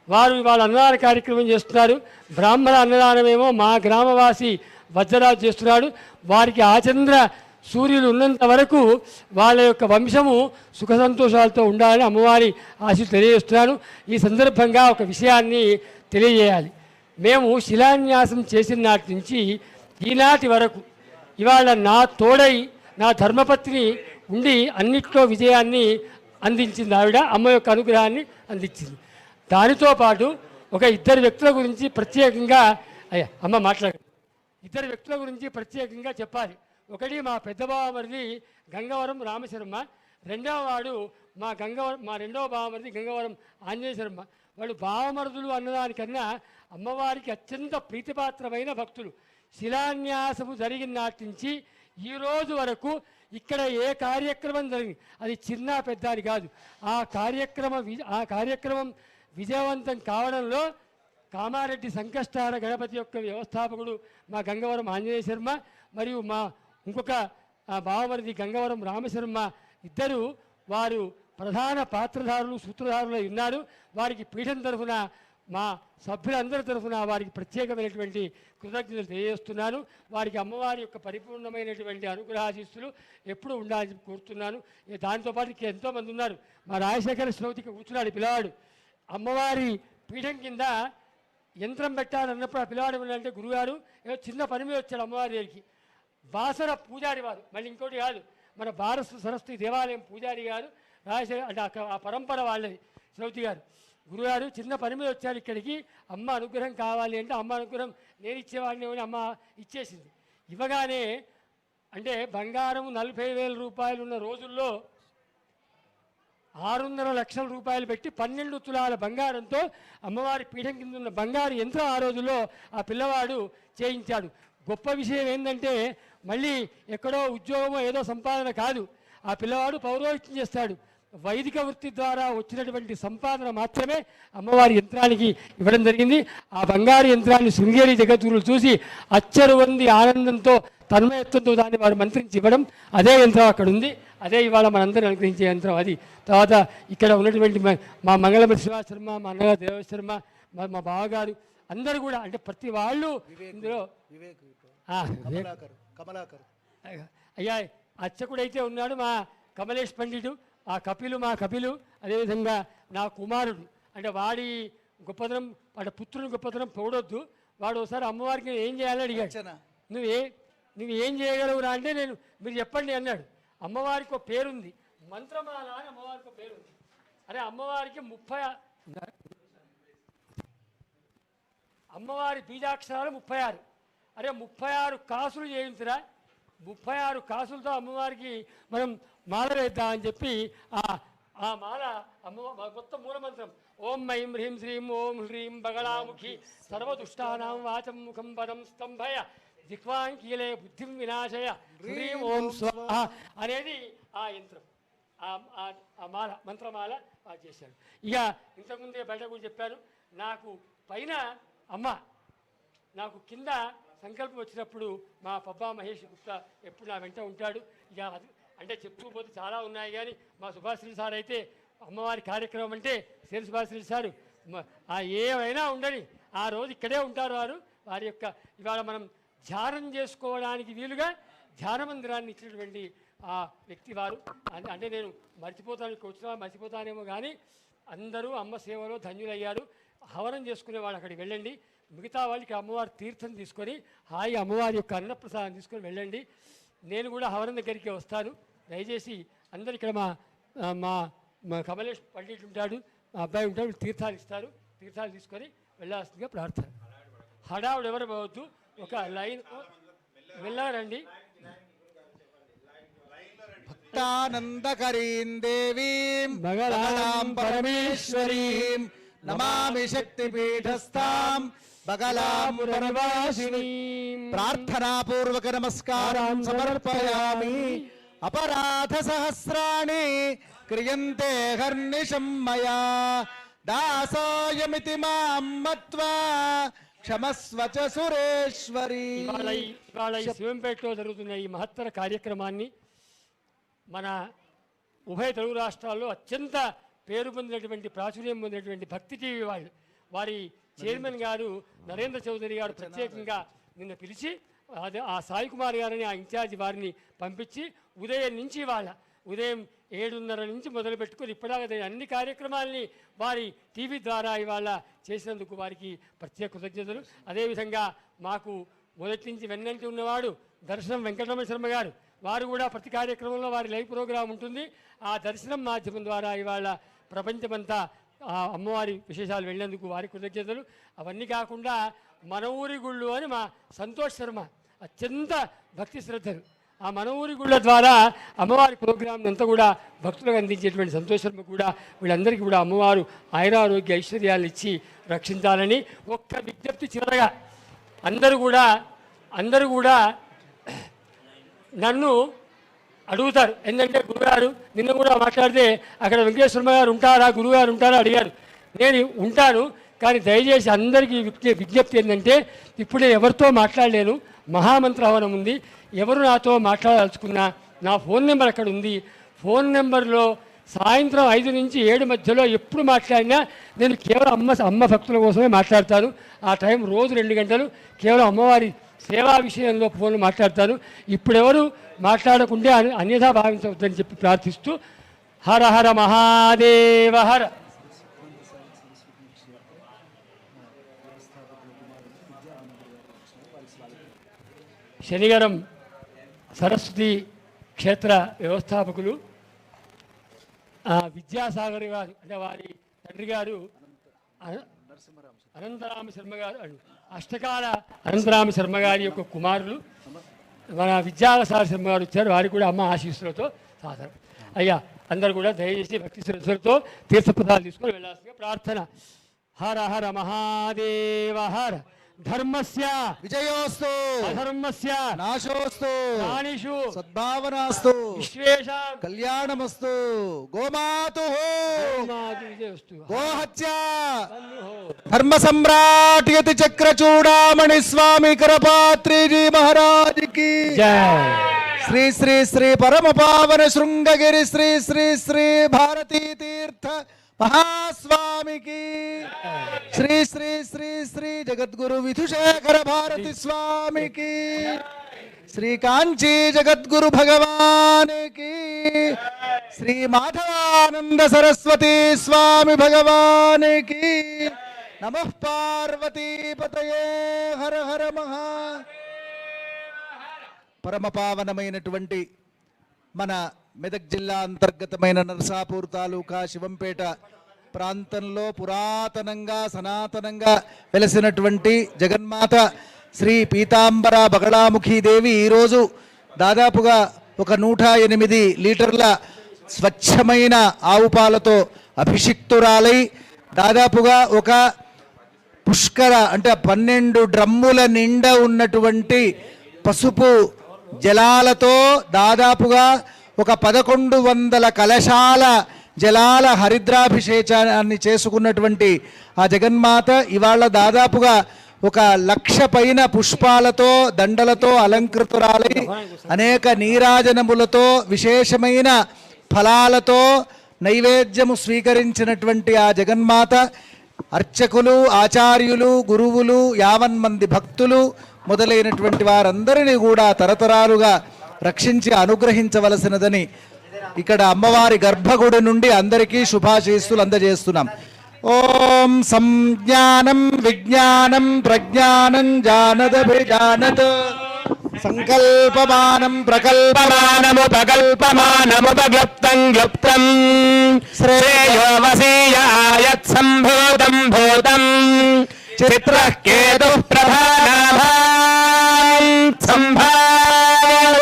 వారు వాళ్ళ అన్నదాన కార్యక్రమం చేస్తున్నారు. బ్రాహ్మణ అన్నదానమేమో మా గ్రామవాసి వజ్రరాజు చేస్తున్నాడు. వారికి ఆచంద్ర సూర్యులు ఉన్నంత వరకు వాళ్ళ యొక్క వంశము సుఖ సంతోషాలతో ఉండాలని అమ్మవారి ఆశీస్సులు తెలియజేస్తున్నాను. ఈ సందర్భంగా ఒక విషయాన్ని తెలియజేయాలి. మేము శిలాన్యాసం చేసిన నాటి నుంచి ఈనాటి వరకు ఇవాళ నా తోడై నా ధర్మపత్ని ఉండి అన్నిట్లో విజయాన్ని అందించింది. ఆవిడ అమ్మ యొక్క అనుగ్రహాన్ని అందించింది. దానితో పాటు ఒక ఇద్దరు వ్యక్తుల గురించి ప్రత్యేకంగా అమ్మ మాట్లాడండి. ఇద్దరు వ్యక్తుల గురించి ప్రత్యేకంగా చెప్పాలి. ఒకటి మా పెద్ద బావమరిది గంగవరం రామశర్మ, రెండవ వాడు మా రెండవ బావమరిది గంగవరం ఆంజనేయ శర్మ. వాళ్ళు బావమరుదులు అన్నదానికన్నా అమ్మవారికి అత్యంత ప్రీతిపాత్రమైన భక్తులు. శిలాన్యాసము జరిగిన నాటి నుంచి ఈ రోజు వరకు ఇక్కడ ఏ కార్యక్రమం జరిగింది అది చిన్న పెద్ద అని కాదు. ఆ కార్యక్రమం విజయవంతం కావడంలో కామారెడ్డి సంకష్టార గణపతి యొక్క వ్యవస్థాపకుడు మా గంగవరం ఆంజనేయ శర్మ మరియు మా ఇంకొక బావమరిది గంగవరం రామశర్మ ఇద్దరు వారు ప్రధాన పాత్రధారులు సూత్రధారులు ఉన్నారు. వారికి పీఠం తరఫున మా సభ్యులందరి తరఫున వారికి ప్రత్యేకమైనటువంటి కృతజ్ఞతలు తెలియజేస్తున్నాను. వారికి అమ్మవారి యొక్క పరిపూర్ణమైనటువంటి అనుగ్రహాశీస్సులు ఎప్పుడు ఉండాలని కోరుతున్నాను. దాంతోపాటు ఎంతోమంది ఉన్నారు. మా రాజశేఖర శ్రౌతికి కూర్చున్నాడు పిల్లవాడు. అమ్మవారి పీఠం కింద యంత్రం పెట్టాలన్నప్పుడు ఆ పిల్లవాడు ఏమంటే గురుగారు ఏదో చిన్న పని మీద వచ్చాడు అమ్మవారి దగ్గరికి. బాసర పూజారి వారు, మళ్ళీ ఇంకోటి కాదు, మన భారత సరస్వతి దేవాలయం పూజారి గారు రాజశేఖర్ అంటే ఆ పరంపర వాళ్ళది. శ్రౌతి గారు గురుగారు చిన్న పని మీద వచ్చారు ఇక్కడికి, అమ్మ అనుగ్రహం కావాలి అంటే అమ్మ అనుగ్రహం నేను ఇచ్చేవాడిని అని అమ్మ ఇచ్చేసింది. ఇవ్వగానే అంటే బంగారం 40,000 రూపాయలు ఉన్న రోజుల్లో 600 లక్షల రూపాయలు పెట్టి 12 తులాల బంగారంతో అమ్మవారి పీఠం కింద ఉన్న బంగారు యంత్రం ఆ రోజుల్లో ఆ పిల్లవాడు చేయించాడు. గొప్ప విషయం ఏంటంటే మళ్ళీ ఎక్కడో ఉద్యోగమో ఏదో సంపాదన కాదు, ఆ పిల్లవాడు పౌరోహిత్యం చేస్తాడు. వైదిక వృత్తి ద్వారా వచ్చినటువంటి సంపాదన మాత్రమే అమ్మవారి యంత్రానికి ఇవ్వడం జరిగింది. ఆ బంగారు యంత్రాన్ని శృంగేరి జగద్గురులు చూసి అచ్చరువంది ఆనందంతో తన్మయత్వంతో దాన్ని వారు మంత్రించి ఇవ్వడం, అదే యంత్రం అక్కడ ఉంది. అదే ఇవాళ మనందరినీ అనుగ్రహించే యంత్రం అది. తర్వాత ఇక్కడ ఉన్నటువంటి మా మంగళమతి శ్రీనివాస శర్మ, మా అన్నగారు దేవేశ్వర శర్మ, మా బావగారు అందరూ కూడా అంటే ప్రతి వాళ్ళు ఇందులో అయ్యా అర్చకుడైతే ఉన్నాడు మా కమలేష్ పండితుడు, ఆ కపిలు మా కపిలు, అదేవిధంగా నా కుమారుడు. అంటే వాడి గొప్పతనం వాడి పుత్రుని గొప్పతనం పొగడొద్దు. వాడు ఒకసారి అమ్మవారికి ఏం చేయాలని అడిగాడు. నువ్వు ఏం చేయగలవురా అంటే మీరు చెప్పండి అన్నాడు. అమ్మవారికి ఒక పేరుంది, మంత్రమాల అని అమ్మవారికి ఒక పేరుంది. అరే అమ్మవారికి అమ్మవారి బీజాక్షరాలు 36. అరే 36 కాసులు చేయించరా, 36 కాసులతో అమ్మవారికి మనం మాల వేద్దామని చెప్పి ఆ మాల మొత్తం మూలమంత్రం ఓం ఐం హ్రీం శ్రీం ఓం హ్రీం బగళాముఖి సర్వదుష్టానాం వాచం ముఖం పదం స్తంభయ జిహ్వాంకీలే బుద్ధిం వినాశయ హ్రీం ఓం స్వాహ అనేది ఆ యంత్రం, ఆ మాల మంత్రమాల చేశాడు. ఇక ఇంతకుముందే బయట కూడా చెప్పాను, నాకు పైన అమ్మ, నాకు కింద సంకల్పం వచ్చినప్పుడు మా పబ్బా మహేష్ గుప్తా ఎప్పుడు నా వెంట ఉంటాడు. ఇక అంటే చెప్తూ పోతే చాలా ఉన్నాయి, కానీ మా సుభాశ్రీ సార్ అయితే అమ్మవారి కార్యక్రమం అంటే సేరు సుభాశ్రీ సారు ఏమైనా ఉండని ఆ రోజు ఇక్కడే ఉంటారు. వారి యొక్క ఇవాళ మనం ధ్యానం చేసుకోవడానికి వీలుగా ధ్యాన మందిరాన్ని ఇచ్చినటువంటి ఆ వ్యక్తి వారు. అంటే నేను మర్చిపోతానేమో కానీ అందరూ అమ్మ సేవలో ధన్యులయ్యారు. హవనం చేసుకునే వాళ్ళు అక్కడికి వెళ్ళండి. మిగతా వాళ్ళకి అమ్మవారి తీర్థం తీసుకొని హాయి అమ్మవారి యొక్క అన్నప్రసాదం తీసుకొని వెళ్ళండి. నేను కూడా హవనం దగ్గరికి వస్తాను. దయచేసి అందరు ఇక్కడ మా మా కమలేష్ పండిట్ ఉంటాడు, మా అబ్బాయి ఉంటాడు, తీర్థాలు ఇస్తారు. తీర్థాలు తీసుకొని వెళ్ళాల్సిందిగా ప్రార్థన. హడావుడు ఎవరు పోవద్దు, ఒక లైన్ వెళ్ళారండి. భక్తానందకరీం దేవీం బగళాం పరమేశ్వరీం నమామి శక్తిపీఠస్థాం బగళాం పరమేశ్వరీం. ప్రార్థనాపూర్వక నమస్కారం సమర్పయామి. అపరాధ సహస్రాణి క్రియంతే హర్నిశం మయా దాసోయమితి మాం మత్వా క్షమస్వ చ సురేశ్వరి. ఇవాళ ఈ శివంపేటలో జరుగుతున్న ఈ మహత్తర కార్యక్రమాన్ని మన ఉభయ తెలుగు రాష్ట్రాల్లో అత్యంత పేరు పొందినటువంటి ప్రాచుర్యం పొందినటువంటి భక్తి టీవీ వాళ్ళు, వారి చైర్మన్ గారు నరేంద్ర చౌదరి గారు ప్రత్యేకంగా నిన్న పిలిచి ఆ సాయి కుమార్ గారిని, ఆ ఇన్ఛార్జి వారిని పంపించి ఉదయం నుంచి ఉదయం 7:30 నుంచి మొదలు పెట్టుకుని ఇప్పటిదాకా అన్ని కార్యక్రమాలని వారి టీవీ ద్వారా ఇవాళ చేసినందుకు వారికి ప్రత్యేక కృతజ్ఞతలు. అదేవిధంగా మాకు మొదటి నుంచి వెన్నంటి ఉన్నవాడు దర్శనం వెంకటరమణ శర్మ గారు, వారు కూడా ప్రతి కార్యక్రమంలో వారి లైవ్ ప్రోగ్రాం ఉంటుంది. ఆ దర్శనం మాధ్యమం ద్వారా ఇవాళ ప్రపంచమంతా ఆ అమ్మవారి విశేషాలు వెళ్ళినందుకు వారి కృతజ్ఞతలు. అవన్నీ కాకుండా మన ఊరి గుళ్ళు అని మా సంతోష్ శర్మ అత్యంత భక్తి శ్రద్ధలు, ఆ మన ఊరి గుళ్ళ ద్వారా అమ్మవారి ప్రోగ్రాం అంతా కూడా భక్తులకు అందించేటువంటి సంతోష్ శర్మ కూడా వీళ్ళందరికీ కూడా అమ్మవారు ఆయురారోగ్య ఐశ్వర్యాలు ఇచ్చి రక్షించాలని ఒక్క విజ్ఞప్తి చివరగా అందరూ కూడా నన్ను అడుగుతారు. ఏంటంటే గురుగారు నిన్న కూడా మాట్లాడితే అక్కడ వెంకటేశ్వర గారు ఉంటారా, గురుగారు ఉంటారా అడిగారు. నేను ఉంటాను, కానీ దయచేసి అందరికీ విజ్ఞప్తి ఏంటంటే ఇప్పుడు నేను ఎవరితో మాట్లాడలేను, మహామంత్రహవనం ఉంది. ఎవరు నాతో మాట్లాడాల్చుకున్నా నా ఫోన్ నెంబర్ అక్కడ ఉంది. ఫోన్ నెంబర్లో సాయంత్రం 5 నుంచి 7 మధ్యలో ఎప్పుడు మాట్లాడినా నేను కేవలం అమ్మ భక్తుల కోసమే మాట్లాడతాను. ఆ టైం రోజు 2 గంటలు కేవలం అమ్మవారి సేవా విషయంలో ఫోన్లు మాట్లాడతాను. ఇప్పుడెవరు మాట్లాడకుంటే అన్యథా భావించవద్దని చెప్పి ప్రార్థిస్తూ హర హర మహాదేవ హర. శనిగరం సరస్వతి క్షేత్ర వ్యవస్థాపకులు విద్యాసాగర్ గారు, అంటే వారి తండ్రి గారు అనంతరామ శర్మ గారు, అష్టకాల అనంతరామ శర్మ గారి యొక్క కుమారులు మన విద్యాసాగర్ శర్మ గారు వచ్చారు. వారికి కూడా అమ్మ ఆశీస్సులతో సాధన. అయ్యా అందరూ కూడా దయచేసి భక్తి శ్రద్ధలతో తీర్థపదాలు తీసుకొని వెళ్ళాల్సిందిగా ప్రార్థన. హర హర మహాదేవ హర. ధర్మస్య విజయోస్తు అధర్మస్య నాశోస్తు ప్రాణిషు సద్భావనాస్తు విశ్వేషాం కళ్యాణమస్తు. గోమాతు గోహత్య ధర్మ సమ్రాట్ యతి చక్రచూడామణి స్వామి కరపాత్రిజీ మహారాజ్ కి శ్రీ శ్రీ శ్రీ పరమ పావన శృంగగిరి శ్రీ శ్రీ శ్రీ భారతీ తీర్థ మహాస్వామికి శ్రీ శ్రీ శ్రీ శ్రీ జగద్గురు విధుశేఖర భారతి స్వామికి శ్రీ కాంచీ జగద్గురు భగవానికి శ్రీ మాధవానంద సరస్వతి స్వామి భగవానికి నమః. పార్వతీపతయే హర హర మహా. పరమ పావనమైనటువంటి మన మెదక్ జిల్లా అంతర్గతమైన నర్సాపూర్ తాలూకా శివంపేట ప్రాంతంలో పురాతనంగా సనాతనంగా వెలసినటువంటి జగన్మాత శ్రీ పీతాంబర బగళాముఖి దేవి ఈరోజు దాదాపుగా ఒక 108 లీటర్ల స్వచ్ఛమైన ఆవు పాలతో అభిషిక్తురాలై దాదాపుగా ఒక పుష్కర అంటే 12 డ్రమ్ముల నిండా ఉన్నటువంటి పసుపు జలాలతో దాదాపుగా ఒక 1100 కలశాల జలాల హరిద్రాభిషేకాన్ని చేసుకున్నటువంటి ఆ జగన్మాత ఇవాళ దాదాపుగా 1,00,000 పైన పుష్పాలతో దండలతో అలంకృతురాలై అనేక నీరాజనములతో విశేషమైన ఫలాలతో నైవేద్యము స్వీకరించినటువంటి ఆ జగన్మాత అర్చకులు, ఆచార్యులు, గురువులు, 50 మంది భక్తులు మొదలైనటువంటి వారందరినీ కూడా తరతరాలుగా రక్షించి అనుగ్రహించవలసినదని ఇక్కడ అమ్మవారి గర్భగుడి నుండి అందరికీ శుభాశీస్సులు అందజేస్తున్నాం. ఓం సంజ్ఞానం విజ్ఞానం ప్రజ్ఞానం జానదభిజానత్ సంకల్పమానం ప్రకల్పమానముపకల్పమానముపగ్లుప్తం గ్లుప్తం శ్రేయో వసీయాయత్ సంభూతం భూతం చిత్రః కేతుః ప్రభానాభాం సంభావ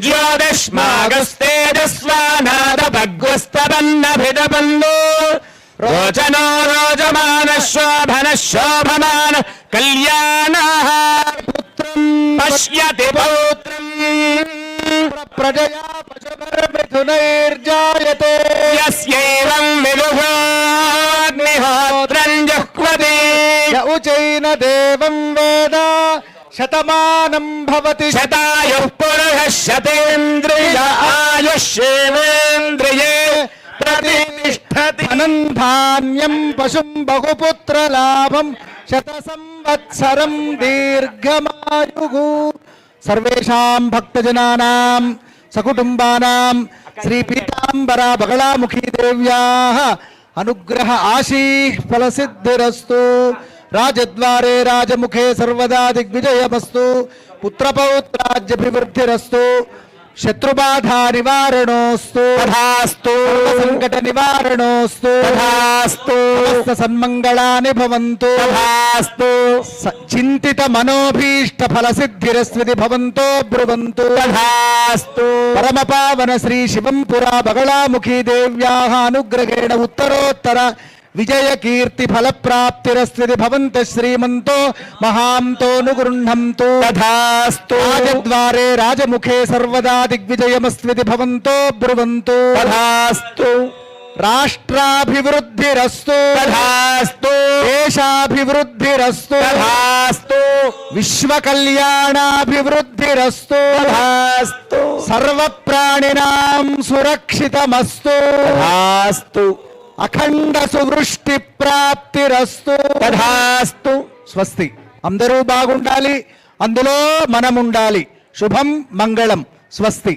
జ్యోతిష్మాగస్తేజస్వానాదభగ్వస్తవన్నభిదపన్ను రోచనో రోచమాన శోభన శోభమాన కళ్యాణః పుత్రం పశ్యతి పౌత్రం ప్రజయా పశుభిర్మిథునైర్జాయతే యస్యైవం విదుహోగ్నిహోత్రం జహ్వతి య ఉచైన దేవం వేద శతమానం భవతి శతాయుః పురుషः శతేంద్రియ ఆయుష్యేంద్రియే ప్రతిష్టతి అనంధాన్యం పశుం బహుపుత్ర లాభం శత సంవత్సరం దీర్ఘమాయు సర్వేషాం భక్తజనానాం సకుటుంబానాం శ్రీ పీతాంబరా బగళాముఖీ దేవ్యాః అనుగ్రహ ఆశీః ఫలసిద్ధిరస్తు రాజద్వారే రాజముఖే సర్వదా దిగ్విజయమస్తు పుత్రపౌత్రాజ్యభివృద్ధిరస్తు శత్రుబాధా నివారణోస్తు తథాస్తు సంకట నివారణోస్తు తథాస్తు సమస్త సన్మంగళాని భవంతు తథాస్తు చింతిత మనోభీష్ట ఫలసిద్ధిరస్వితి భవంతో బ్రువంతు తథాస్తు పరమ పావన శ్రీ శివంపురా బగళాముఖీ దేవ్యాః అనుగ్రహేణ ఉత్తరోత్తర విజయ కీర్తి ఫలప్రాప్తిరస్వితి భవంత శ్రీమంతో మహాంతో గృహంతు తథాస్తు రాజద్వారే రాజముఖే సర్వదా దిగ్విజయమస్వితి భవంతో బ్రువంతు తథాస్తు రాష్ట్రాభివృద్ధిరస్తు తథాస్తు దేశాభివృద్ధిరస్తు తథాస్తు విశ్వకల్యాణాభివృద్ధిరస్తు తథాస్తు సర్వప్రాణినాం సురక్షితమస్తు తథాస్తు అఖండ సువృష్టి ప్రాప్తిరస్తు తథాస్తు స్వస్తి. అందరూ బాగుండాలి, అందులో మనం ఉండాలి. శుభం మంగళం. స్వస్తి.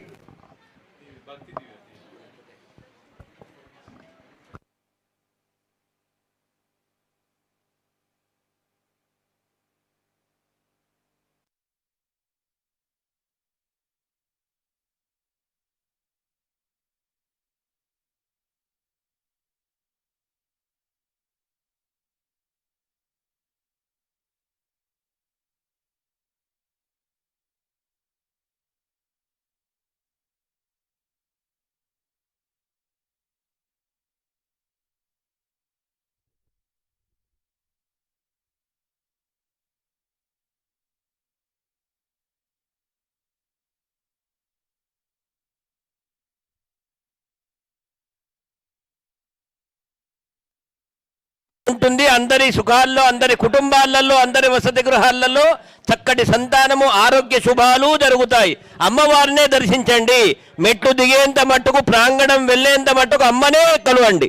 ఉంటుంది. అందరి సుఖాల్లో, అందరి కుటుంబాలలో, అందరి వసతి గృహాలలో చక్కటి సంతానము, ఆరోగ్య శుభాలు జరుగుతాయి. అమ్మవారినే దర్శించండి. మెట్లు దిగేంత మట్టుకు, ప్రాంగణం వెళ్ళేంత మట్టుకు అమ్మనే కలవండి.